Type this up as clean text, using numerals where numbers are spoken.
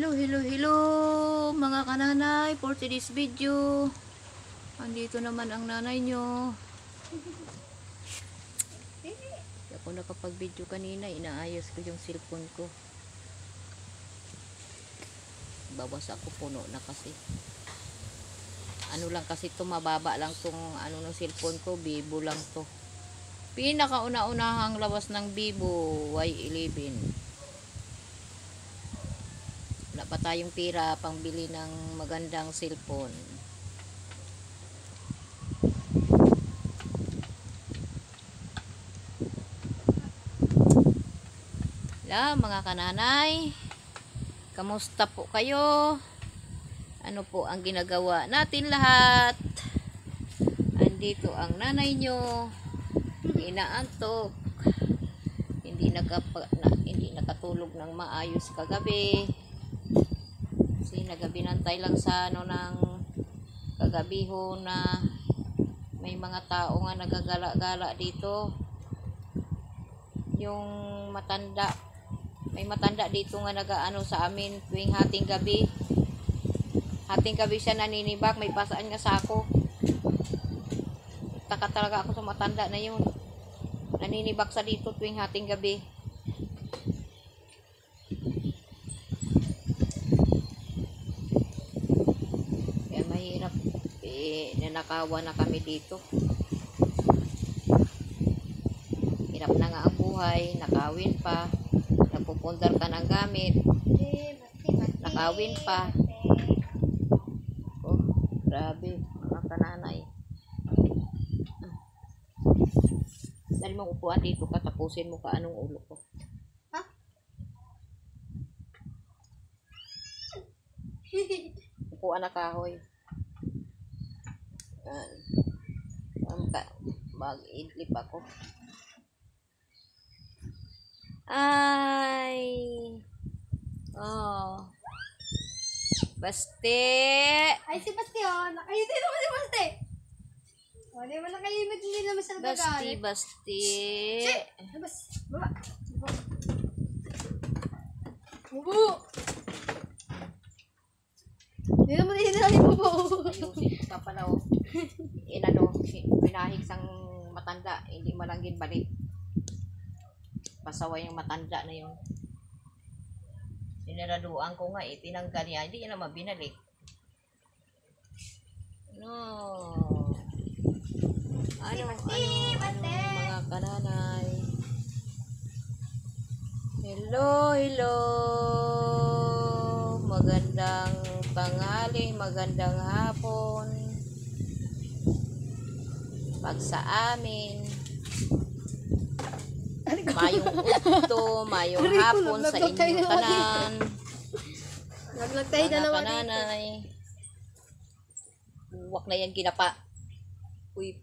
Hello mga kananay, for today's video. Andito naman ang nanay nyo. Hindi ako nakapag-video kanina, inaayos ko yung cellphone ko. Bawas ako, puno na kasi. Ano lang kasi to, mababa lang tong ano ng cellphone ko, Vivo lang to. Pinakauna-unahang labas ng Vivo Y11. Wala pa tayong pira pangbili ng magandang cellphone. Hello mga kananay, kamusta po kayo? Ano po ang ginagawa natin lahat? Andito ang nanay nyo, inaantok, hindi nakatulog ng maayos kagabi. Kasi nagabinantay lang sa ano ng kagabiho na may mga tao nga nagagala-gala dito. Yung matanda, may matanda dito nga nagaano sa amin tuwing hating gabi. Hating gabi siya naninibak, may pasaan nga sako. Taka talaga ako sa matanda na yun. Naninibak sa dito tuwing hating gabi. Mahirap, nanakawa na kami dito. Hirap na nga ang buhay, nakawin pa, nagpupundar ka ng gamit, nakawin pa. Oh, grabe, mga kananay. Dali mo upuan dito, katapusin mo ka anong ulo ko. Ha? Upuan na kahoy. Mag-idlip ako. Ay. Oh. Basti. Ay, si Basti, oh. Nakayutin naman si Basti. O, di ba nakayimit, hindi naman siya nagagalit. Basti. Labas. Baba. Bubu. Hindi naman hindi bubu. Ayusin pa pala, oh. Inano, pinahig sang matanda, hindi malanggin balik. Pasaway yung matanda na yun. Sinaraduan ko nga, tinanggal niya, hindi niya naman binalik. No. Ano mga kananay. Hello. Magandang tanghali, magandang hapon. Pag sa amin, mayong udto, mayong hapon sa inyong tanan. Naglagtay na naman dito. Kananay. Huwag na yan ginapa. Uy,